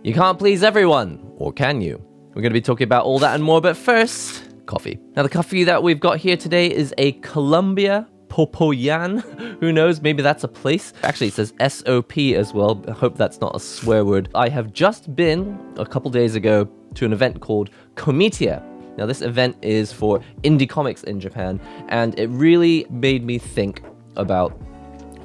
You can't please everyone, or can you? We're going to be talking about all that and more, but first, coffee. Now, the coffee that we've got here today is a Colombia Popoyan. Who knows? Maybe that's a place. Actually, it says SOP as well. I hope that's not a swear word. I have just been, a couple days ago, to an event called Comitia. Now, this event is for indie comics in Japan, and it really made me think about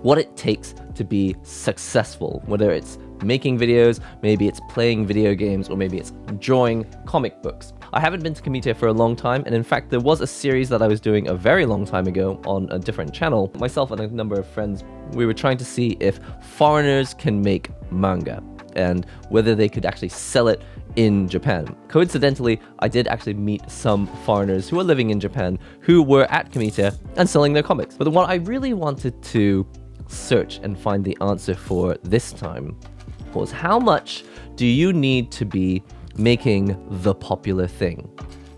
what it takes to be successful, whether it's making videos, maybe it's playing video games, or maybe it's drawing comic books. I haven't been to Comitia for a long time, and in fact there was a series that I was doing a very long time ago on a different channel. Myself and a number of friends, we were trying to see if foreigners can make manga and whether they could actually sell it in Japan. Coincidentally, I did actually meet some foreigners who are living in Japan who were at Comitia and selling their comics. But what I really wanted to search and find the answer for this time was, how much do you need to be making the popular thing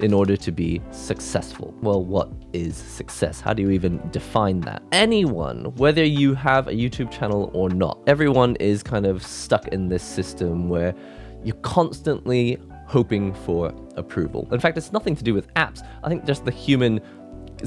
in order to be successful? Well, what is success? How do you even define that? Anyone, whether you have a YouTube channel or not, everyone is kind of stuck in this system where you're constantly hoping for approval. In fact, it's nothing to do with apps. I think it's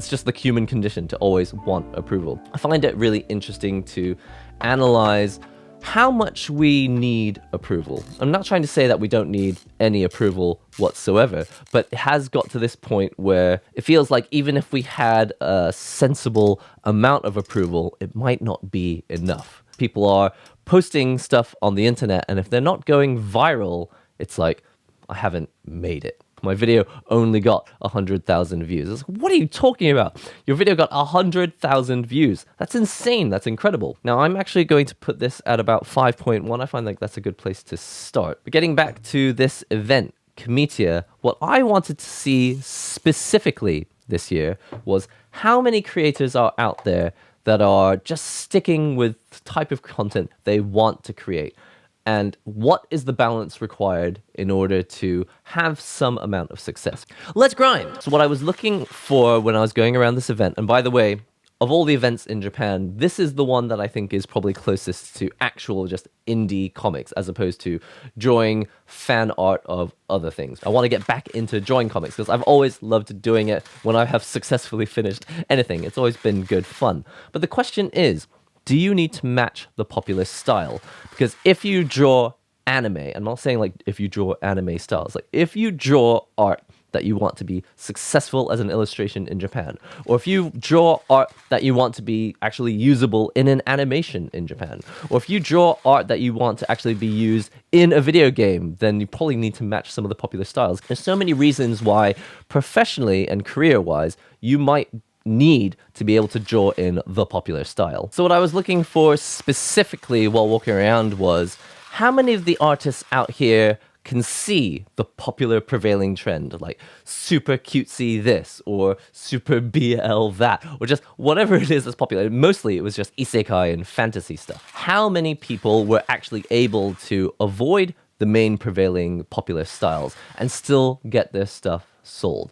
just the human condition to always want approval. I find it really interesting to analyze how much we need approval. I'm not trying to say that we don't need any approval whatsoever, but it has got to this point where it feels like even if we had a sensible amount of approval, it might not be enough. People are posting stuff on the internet, and if they're not going viral, it's like, I haven't made it. My video only got 100,000 views. It's like, what are you talking about? Your video got 100,000 views. That's insane. That's incredible. Now, I'm actually going to put this at about 5.1. I find like that's a good place to start. But getting back to this event, Comitia, what I wanted to see specifically this year was how many creators are out there that are just sticking with the type of content they want to create. And what is the balance required in order to have some amount of success? Let's grind! So what I was looking for when I was going around this event, and by the way, of all the events in Japan, this is the one that I think is probably closest to actual just indie comics, as opposed to drawing fan art of other things. I want to get back into drawing comics because I've always loved doing it when I have successfully finished anything. It's always been good fun. But the question is, do you need to match the popular style? Because if you draw anime, I'm not saying like if you draw anime styles, like if you draw art that you want to be successful as an illustration in Japan, or if you draw art that you want to be actually usable in an animation in Japan, or if you draw art that you want to actually be used in a video game, then you probably need to match some of the popular styles. There's so many reasons why professionally and career-wise, you might need to be able to draw in the popular style. So what I was looking for specifically while walking around was how many of the artists out here can see the popular prevailing trend, like super cutesy this, or super BL that, or just whatever it is that's popular. Mostly it was just isekai and fantasy stuff. How many people were actually able to avoid the main prevailing popular styles and still get their stuff sold?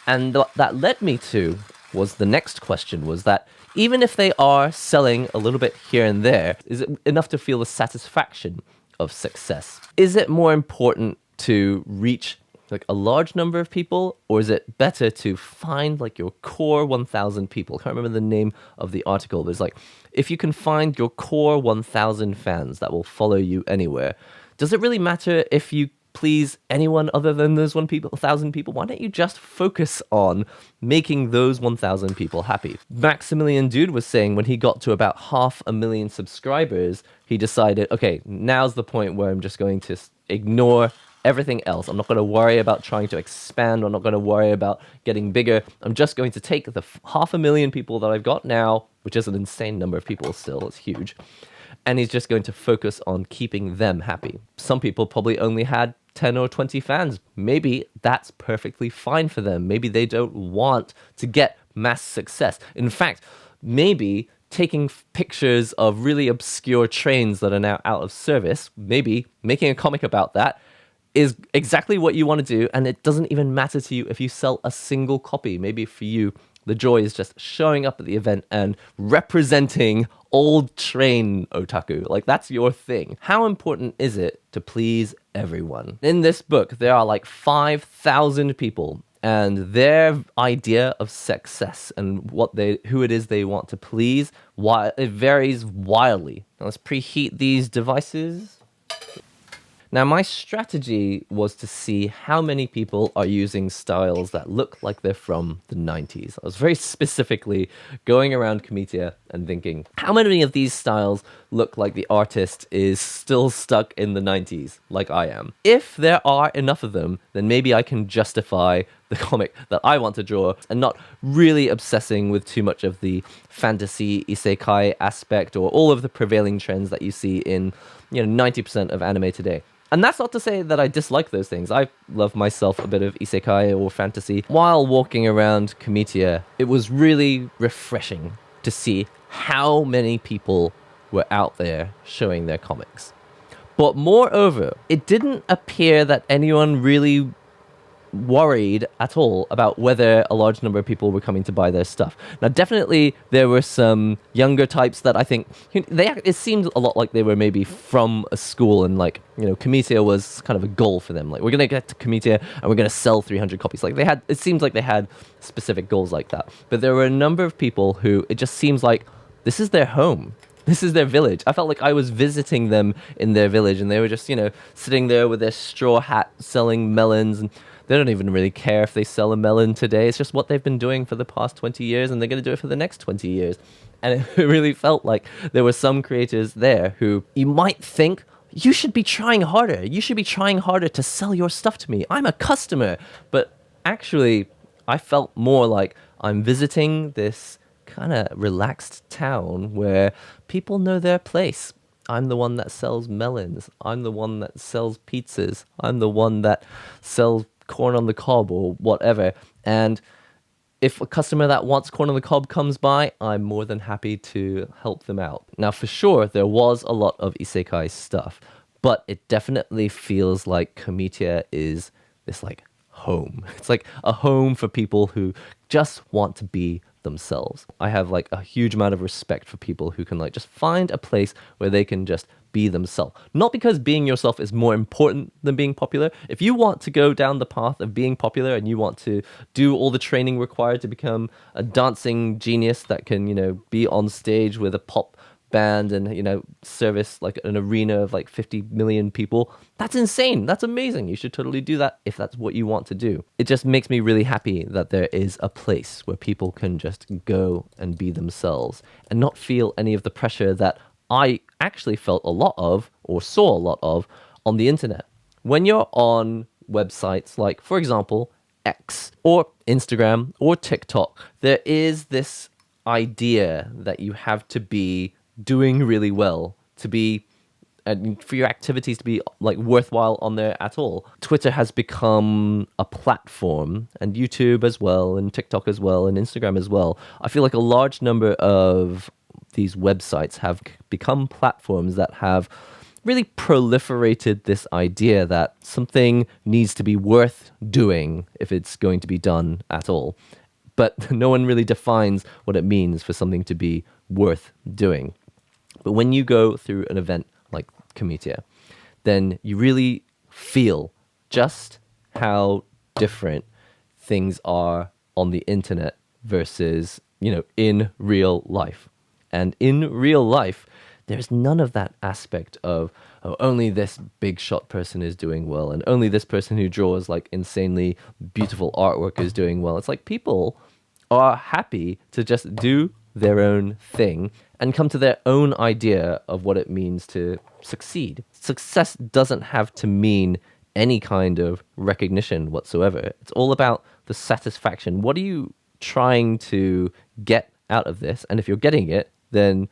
And that led me to was the next question, was that even if they are selling a little bit here and there, is it enough to feel the satisfaction of success? Is it more important to reach like a large number of people, or is it better to find like your core 1,000 people? I can't remember the name of the article, but it's like, if you can find your core 1,000 fans that will follow you anywhere, does it really matter if you please anyone other than those 1,000 people? Why don't you just focus on making those 1,000 people happy? Maximilian Dude was saying when he got to about 500,000 subscribers, he decided, okay, now's the point where I'm just going to ignore everything else. I'm not going to worry about trying to expand. I'm not going to worry about getting bigger. I'm just going to take the 500,000 people that I've got now, which is an insane number of people still, it's huge, and he's just going to focus on keeping them happy. Some people probably only had 10 or 20 fans. Maybe that's perfectly fine for them. Maybe they don't want to get mass success. In fact, maybe taking pictures of really obscure trains that are now out of service, maybe making a comic about that, is exactly what you want to do, and it doesn't even matter to you if you sell a single copy. Maybe for you, the joy is just showing up at the event and representing old train otaku. Like, that's your thing. How important is it to please everyone. In this book, there are like 5,000 people, and their idea of success and who it is they want to please, it varies wildly. Now let's preheat these devices. Now, my strategy was to see how many people are using styles that look like they're from the 90s. I was very specifically going around Comitia and thinking, how many of these styles look like the artist is still stuck in the 90s, like I am? If there are enough of them, then maybe I can justify the comic that I want to draw and not really obsessing with too much of the fantasy isekai aspect or all of the prevailing trends that you see in 90% of anime today. And that's not to say that I dislike those things. I love myself a bit of isekai or fantasy. While walking around Comitia, it was really refreshing to see how many people were out there showing their comics. But moreover, it didn't appear that anyone really worried at all about whether a large number of people were coming to buy their stuff. Now, definitely there were some younger types that I think it seemed a lot like they were maybe from a school, and Comitia was kind of a goal for them. Like, we're gonna get to Comitia and we're gonna sell 300 copies. Like, it seems like they had specific goals like that. But there were a number of people who it just seems like this is their home. This is their village. I felt like I was visiting them in their village, and they were just, sitting there with their straw hat selling melons, and they don't even really care if they sell a melon today. It's just what they've been doing for the past 20 years, and they're going to do it for the next 20 years. And it really felt like there were some creators there who you might think, you should be trying harder. You should be trying harder to sell your stuff to me. I'm a customer. But actually, I felt more like I'm visiting this kind of relaxed town where people know their place. I'm the one that sells melons. I'm the one that sells pizzas. I'm the one that sells corn on the cob or whatever. And if a customer that wants corn on the cob comes by, I'm more than happy to help them out. Now, for sure, there was a lot of isekai stuff, but it definitely feels like Comitia is this like home. It's like a home for people who just want to be themselves. I have like a huge amount of respect for people who can like just find a place where they can just be themselves. Not because being yourself is more important than being popular. If you want to go down the path of being popular and you want to do all the training required to become a dancing genius that can, be on stage with a pop band and, service like an arena of like 50 million people, that's insane. That's amazing. You should totally do that if that's what you want to do. It just makes me really happy that there is a place where people can just go and be themselves and not feel any of the pressure that I actually felt a lot of or saw a lot of on the internet. When you're on websites like, for example, X or Instagram or TikTok, there is this idea that you have to be doing really well to be and for your activities to be like worthwhile on there at all. Twitter has become a platform, and YouTube as well, and TikTok as well, and Instagram as well. I feel like a large number of these websites have become platforms that have really proliferated this idea that something needs to be worth doing if it's going to be done at all. But no one really defines what it means for something to be worth doing. But when you go through an event like Comitia, then you really feel just how different things are on the internet versus, in real life. And in real life, there's none of that aspect of, oh, only this big shot person is doing well, and only this person who draws like insanely beautiful artwork is doing well. It's like people are happy to just do their own thing and come to their own idea of what it means to succeed. Success doesn't have to mean any kind of recognition whatsoever. It's all about the satisfaction. What are you trying to get out of this? And if you're getting it, then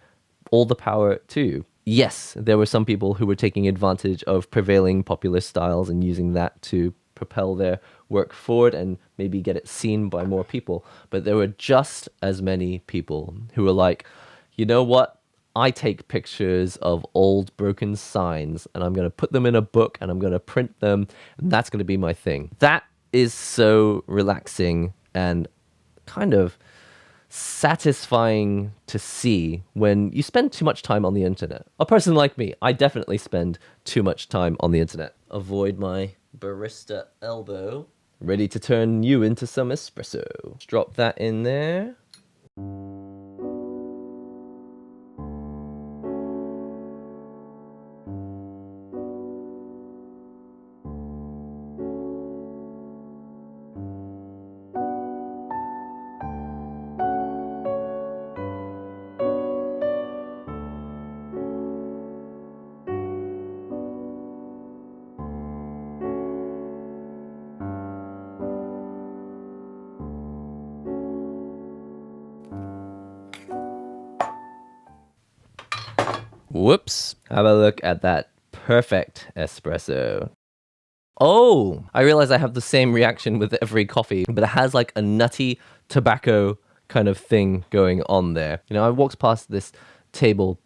all the power to you. Yes, there were some people who were taking advantage of prevailing popular styles and using that to propel their work forward and maybe get it seen by more people. But there were just as many people who were like, you know what? I take pictures of old broken signs and I'm going to put them in a book and I'm going to print them, and that's going to be my thing. That is so relaxing and kind of satisfying to see when you spend too much time on the internet. A person like me, I definitely spend too much time on the internet. avoid my barista elbow. Ready to turn you into some espresso. Just drop that in there. Whoops. Have a look at that perfect espresso. Oh, I realize I have the same reaction with every coffee, but it has like a nutty tobacco kind of thing going on there. You know, I walked past this table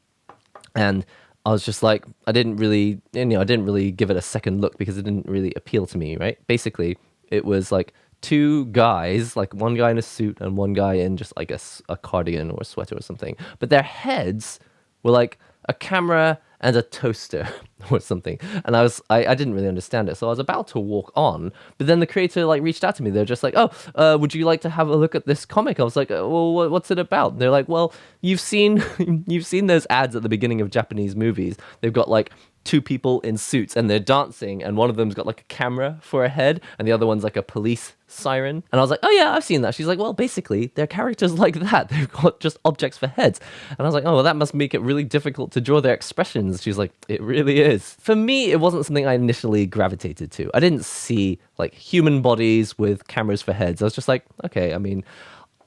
and I was just like, I didn't really give it a second look because it didn't really appeal to me, right? Basically, it was like two guys, like one guy in a suit and one guy in just like a cardigan or a sweater or something. But their heads were like a camera and a toaster or something. And I didn't really understand it. So I was about to walk on, but then the creator like reached out to me. They're just like, oh, would you like to have a look at this comic? I was like, well, what's it about? And they're like, well, you've seen those ads at the beginning of Japanese movies. They've got like two people in suits and they're dancing and one of them's got like a camera for a head and the other one's like a police siren. And I was like, oh yeah, I've seen that. She's like, well, basically they're characters like that. They've got just objects for heads. And I was like, oh, well, that must make it really difficult to draw their expressions. She's like, it really is. For me, it wasn't something I initially gravitated to. I didn't see like human bodies with cameras for heads. I was just like, okay, I mean,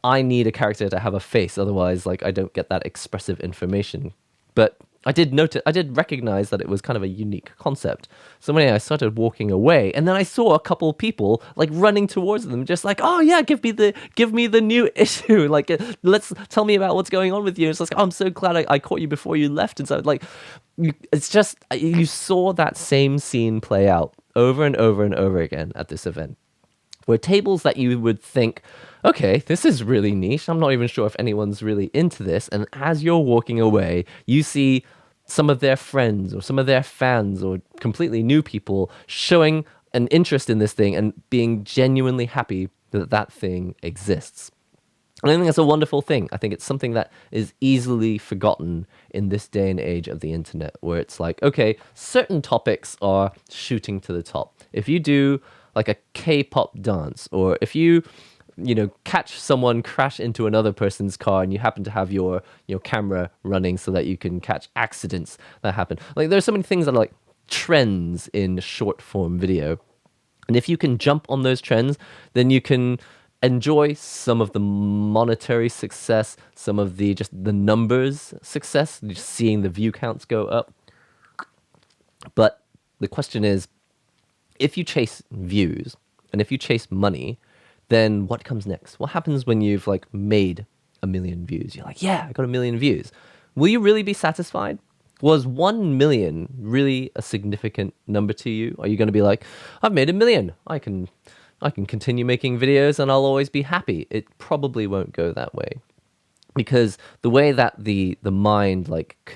I need a character to have a face. Otherwise, like I don't get that expressive information. But I did recognize that it was kind of a unique concept. So when I started walking away, and then I saw a couple of people like running towards them, just like, oh yeah, give me the new issue. Like, let's tell me about what's going on with you. It's like, oh, I'm so glad I caught you before you left. And so like, it's just, you saw that same scene play out over and over and over again at this event. Where tables that you would think, okay, this is really niche. I'm not even sure if anyone's really into this. And as you're walking away, you see some of their friends or some of their fans or completely new people showing an interest in this thing and being genuinely happy that that thing exists. And I think that's a wonderful thing. I think it's something that is easily forgotten in this day and age of the internet, where it's like, okay, certain topics are shooting to the top. If you do like a K-pop dance, or if you catch someone crash into another person's car and you happen to have your camera running so that you can catch accidents that happen. Like, there's so many things that are like trends in short form video. And if you can jump on those trends, then you can enjoy some of the monetary success, some of the numbers success, just seeing the view counts go up. But the question is, if you chase views and if you chase money, then what comes next? What happens when you've like made 1 million views? You're like, yeah, I got 1 million views. Will you really be satisfied? Was 1 million really a significant number to you? Are you going to be like, I've made 1 million. I can continue making videos and I'll always be happy. It probably won't go that way, because the way that the mind like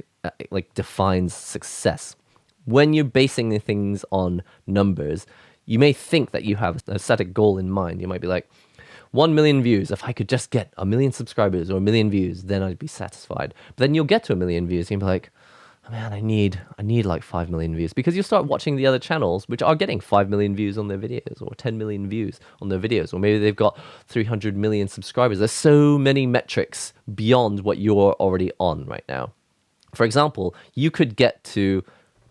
defines success, when you're basing the things on numbers, you may think that you have a static goal in mind. You might be like, 1 million views. If I could just get 1 million subscribers or 1 million views, then I'd be satisfied. But then you'll get to 1 million views and you'll be like, oh man, I need like 5 million views, because you'll start watching the other channels which are getting 5 million views on their videos or 10 million views on their videos, or maybe they've got 300 million subscribers. There's so many metrics beyond what you're already on right now. For example, you could get to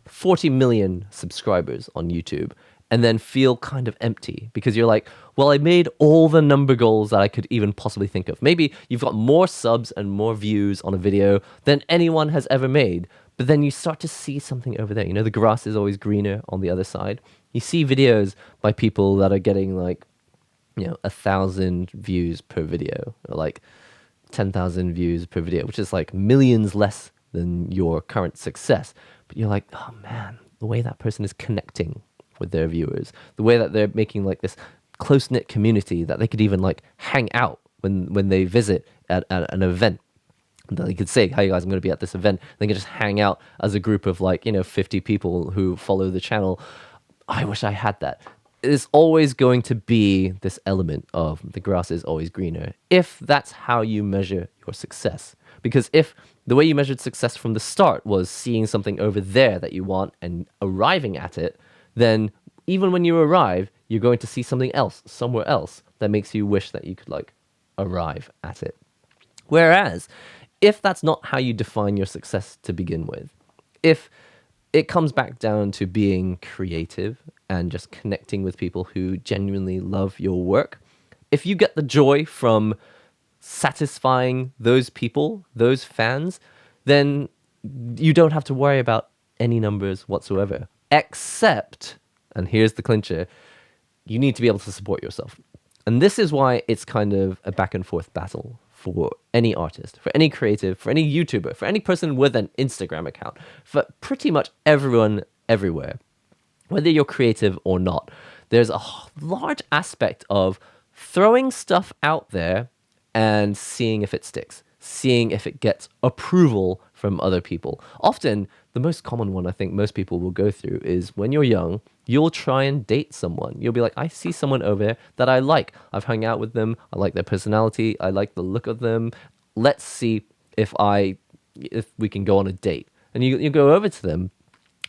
40 million subscribers on YouTube and then feel kind of empty because you're like, well, I made all the number goals that I could even possibly think of. Maybe you've got more subs and more views on a video than anyone has ever made, but then you start to see something over there. You know, the grass is always greener on the other side. You see videos by people that are getting like, 1,000 views per video, or like 10,000 views per video, which is like millions less than your current success. But you're like, oh man, the way that person is connecting with their viewers, the way that they're making like this close-knit community that they could even like hang out when they visit at an event. They could say, hey guys, I'm going to be at this event. They can just hang out as a group of like, 50 people who follow the channel. I wish I had that. There's always going to be this element of the grass is always greener if that's how you measure your success. Because if the way you measured success from the start was seeing something over there that you want and arriving at it, then even when you arrive, you're going to see something else somewhere else that makes you wish that you could like arrive at it. Whereas, if that's not how you define your success to begin with, if it comes back down to being creative and just connecting with people who genuinely love your work, if you get the joy from satisfying those people, those fans, then you don't have to worry about any numbers whatsoever. Except, and here's the clincher, you need to be able to support yourself. And this is why it's kind of a back and forth battle for any artist, for any creative, for any YouTuber, for any person with an Instagram account, for pretty much everyone everywhere. Whether you're creative or not, there's a large aspect of throwing stuff out there and seeing if it sticks, seeing if it gets approval from other people. Often, the most common one I think most people will go through is when you're young, you'll try and date someone. You'll be like, I see someone over there that I like. I've hung out with them. I like their personality. I like the look of them. Let's see if we can go on a date. And you go over to them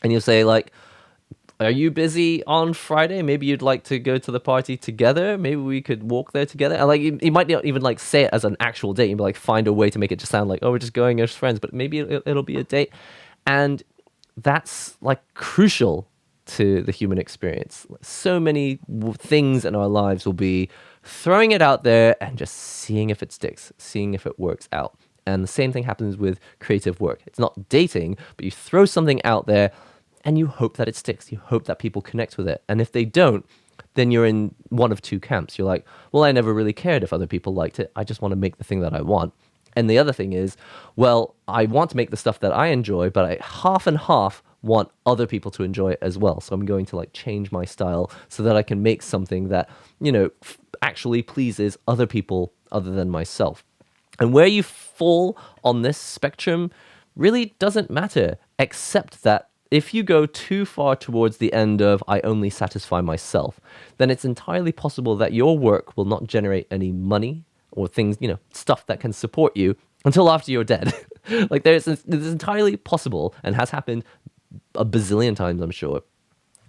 and you'll say like, are you busy on Friday? Maybe you'd like to go to the party together. Maybe we could walk there together. And like, you might not even like say it as an actual date. You'd be like, find a way to make it just sound like, oh, we're just going as friends. But maybe it'll be a date. And that's like crucial to the human experience. So many things in our lives will be throwing it out there and just seeing if it sticks, seeing if it works out. And the same thing happens with creative work. It's not dating, but you throw something out there and you hope that it sticks. You hope that people connect with it. And if they don't, then you're in one of two camps. You're like, well, I never really cared if other people liked it. I just want to make the thing that I want. And the other thing is, well, I want to make the stuff that I enjoy, but I half and half want other people to enjoy it as well. So I'm going to like change my style so that I can make something that, actually pleases other people other than myself. And where you fall on this spectrum really doesn't matter, except that if you go too far towards the end of I only satisfy myself, then it's entirely possible that your work will not generate any money or things, stuff that can support you until after you're dead. Like it's entirely possible and has happened a bazillion times, I'm sure,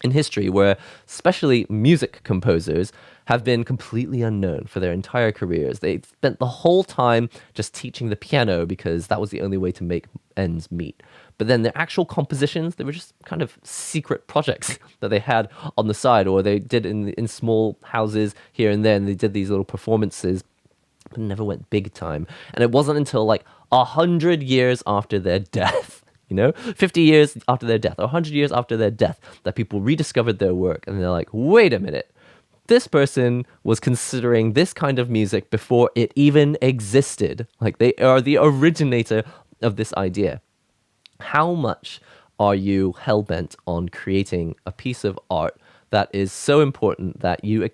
in history where especially music composers have been completely unknown for their entire careers. They spent the whole time just teaching the piano because that was the only way to make ends meet. But then their actual compositions, they were just kind of secret projects that they had on the side, or they did in small houses here and there, and they did these little performances, but never went big time. And it wasn't until like 100 years after their death, 50 years after their death, or 100 years after their death, that people rediscovered their work. And they're like, wait a minute, this person was considering this kind of music before it even existed. Like they are the originator of this idea. How much are you hell-bent on creating a piece of art that is so important that you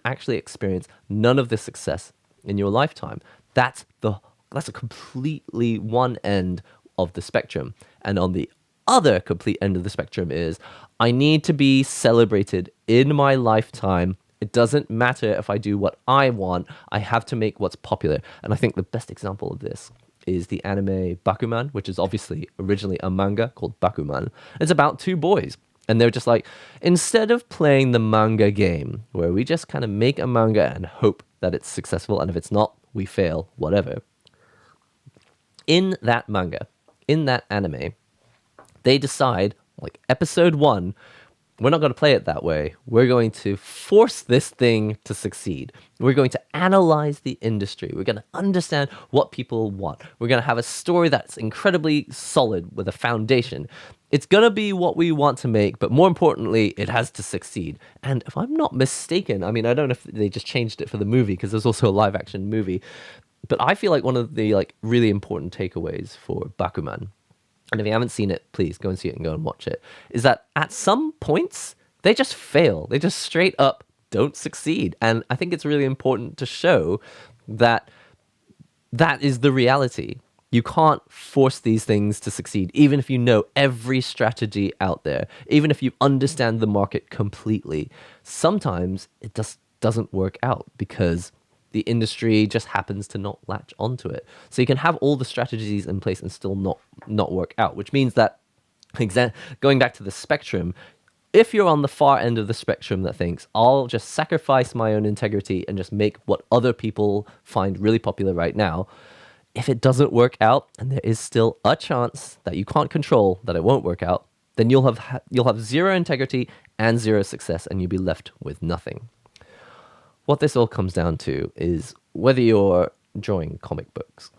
actually experience none of the success in your lifetime? That's a completely one end of the spectrum. And on the other complete end of the spectrum is, I need to be celebrated in my lifetime. It doesn't matter if I do what I want. I have to make what's popular. And I think the best example of this is the anime Bakuman, which is obviously originally a manga called Bakuman. It's about two boys. And they're just like, instead of playing the manga game, where we just kind of make a manga and hope that it's successful, and if it's not, we fail, whatever. In that manga, in that anime, they decide, like episode 1, we're not going to play it that way. We're going to force this thing to succeed. We're going to analyze the industry. We're going to understand what people want. We're going to have a story that's incredibly solid with a foundation. It's going to be what we want to make, but more importantly, it has to succeed. And if I'm not mistaken, I mean, I don't know if they just changed it for the movie, because there's also a live action movie, but I feel like one of the really important takeaways for Bakuman, and if you haven't seen it, please go and see it and go and watch it, is that at some points, they just fail. They just straight up don't succeed. And I think it's really important to show that that is the reality. You can't force these things to succeed, even if you know every strategy out there, even if you understand the market completely. Sometimes it just doesn't work out because the industry just happens to not latch onto it. So you can have all the strategies in place and still not work out, which means that, going back to the spectrum, if you're on the far end of the spectrum that thinks, I'll just sacrifice my own integrity and just make what other people find really popular right now, if it doesn't work out, and there is still a chance that you can't control that it won't work out, then you'll have zero integrity and zero success, and you'll be left with nothing. What this all comes down to is whether you're drawing comic books,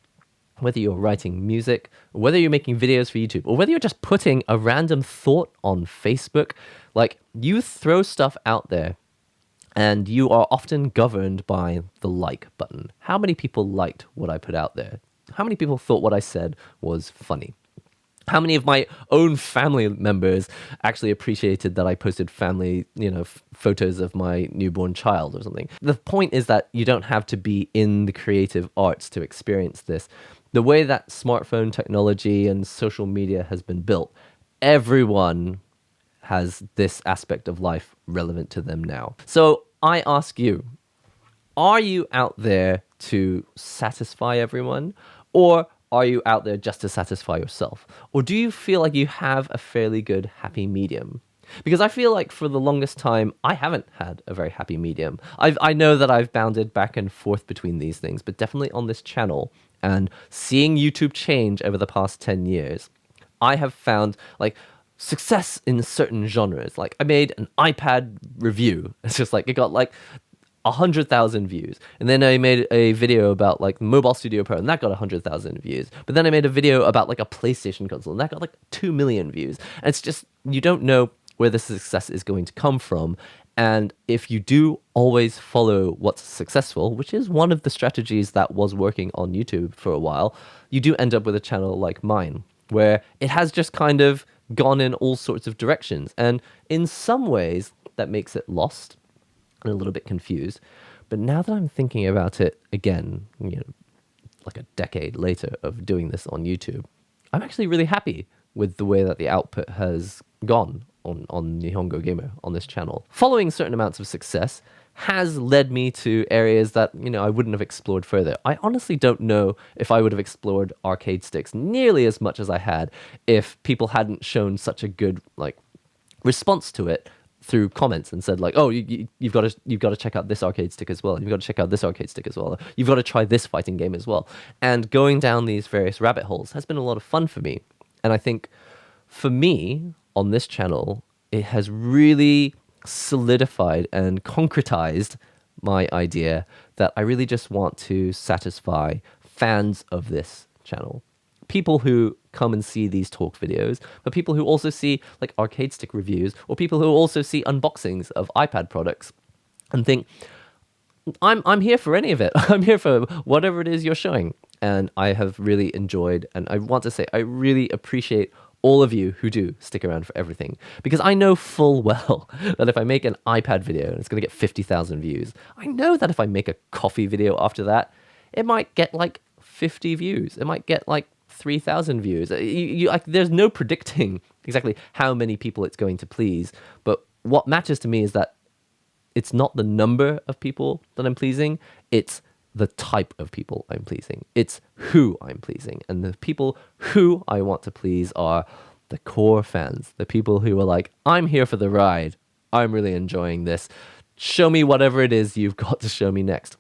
whether you're writing music, whether you're making videos for YouTube, or whether you're just putting a random thought on Facebook, like, you throw stuff out there and you are often governed by the like button. How many people liked what I put out there? How many people thought what I said was funny? How many of my own family members actually appreciated that I posted family, photos of my newborn child or something? The point is that you don't have to be in the creative arts to experience this. The way that smartphone technology and social media has been built, everyone has this aspect of life relevant to them now. So I ask you, are you out there to satisfy everyone, or are you out there just to satisfy yourself? Or do you feel like you have a fairly good happy medium? Because I feel like for the longest time, I haven't had a very happy medium. I know that I've bounded back and forth between these things, but definitely on this channel and seeing YouTube change over the past 10 years, I have found like success in certain genres. Like, I made an iPad review. It's just like, it got like 100,000 views. And then I made a video about like Mobile Studio Pro, and that got 100,000 views. But then I made a video about like a PlayStation console, and that got like 2 million views. And it's just, you don't know where the success is going to come from. And if you do always follow what's successful, which is one of the strategies that was working on YouTube for a while, you do end up with a channel like mine, where it has just kind of gone in all sorts of directions. And in some ways, that makes it lost and a little bit confused. But now that I'm thinking about it again, like a decade later of doing this on YouTube, I'm actually really happy with the way that the output has gone on NihongoGamer, on this channel. Following certain amounts of success has led me to areas that, I wouldn't have explored further. I honestly don't know if I would have explored arcade sticks nearly as much as I had if people hadn't shown such a good response to it through comments and said like, oh, you've got to check out this arcade stick as well. You've got to check out this arcade stick as well. You've got to try this fighting game as well. And going down these various rabbit holes has been a lot of fun for me. And I think for me on this channel, it has really solidified and concretized my idea that I really just want to satisfy fans of this channel. People who come and see these talk videos, but people who also see like arcade stick reviews, or people who also see unboxings of iPad products and think, I'm here for any of it. I'm here for whatever it is you're showing. And I have really enjoyed, and I want to say I really appreciate all of you who do stick around for everything. Because I know full well that if I make an iPad video and it's going to get 50,000 views, I know that if I make a coffee video after that, it might get like 50 views. It might get like 3,000 views. There's no predicting exactly how many people it's going to please. But what matters to me is that it's not the number of people that I'm pleasing, it's the type of people I'm pleasing. It's who I'm pleasing. And the people who I want to please are the core fans, the people who are like, I'm here for the ride. I'm really enjoying this. Show me whatever it is you've got to show me next.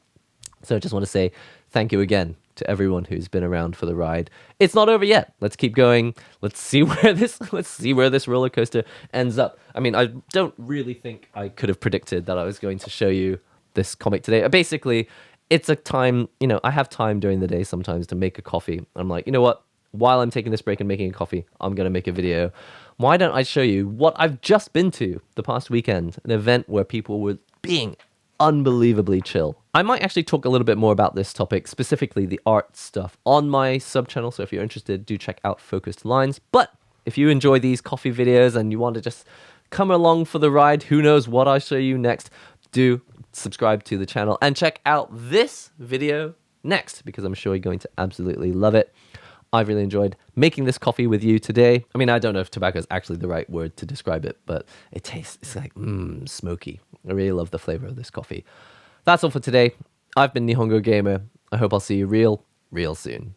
So I just want to say thank you again to everyone who's been around for the ride. It's not over yet. Let's keep going. Let's see where this roller coaster ends up. I mean, I don't really think I could have predicted that I was going to show you this comic today. Basically, it's a time, I have time during the day sometimes to make a coffee. I'm like, you know what? While I'm taking this break and making a coffee, I'm going to make a video. Why don't I show you what I've just been to the past weekend, an event where people were being unbelievably chill. I might actually talk a little bit more about this topic, specifically the art stuff, on my sub-channel. So if you're interested, do check out Focused Lines. But if you enjoy these coffee videos and you want to just come along for the ride, who knows what I show you next, do subscribe to the channel and check out this video next, because I'm sure you're going to absolutely love it. I've really enjoyed making this coffee with you today. I mean, I don't know if tobacco is actually the right word to describe it, but it's like, smoky. I really love the flavor of this coffee. That's all for today. I've been NihongoGamer. I hope I'll see you real soon.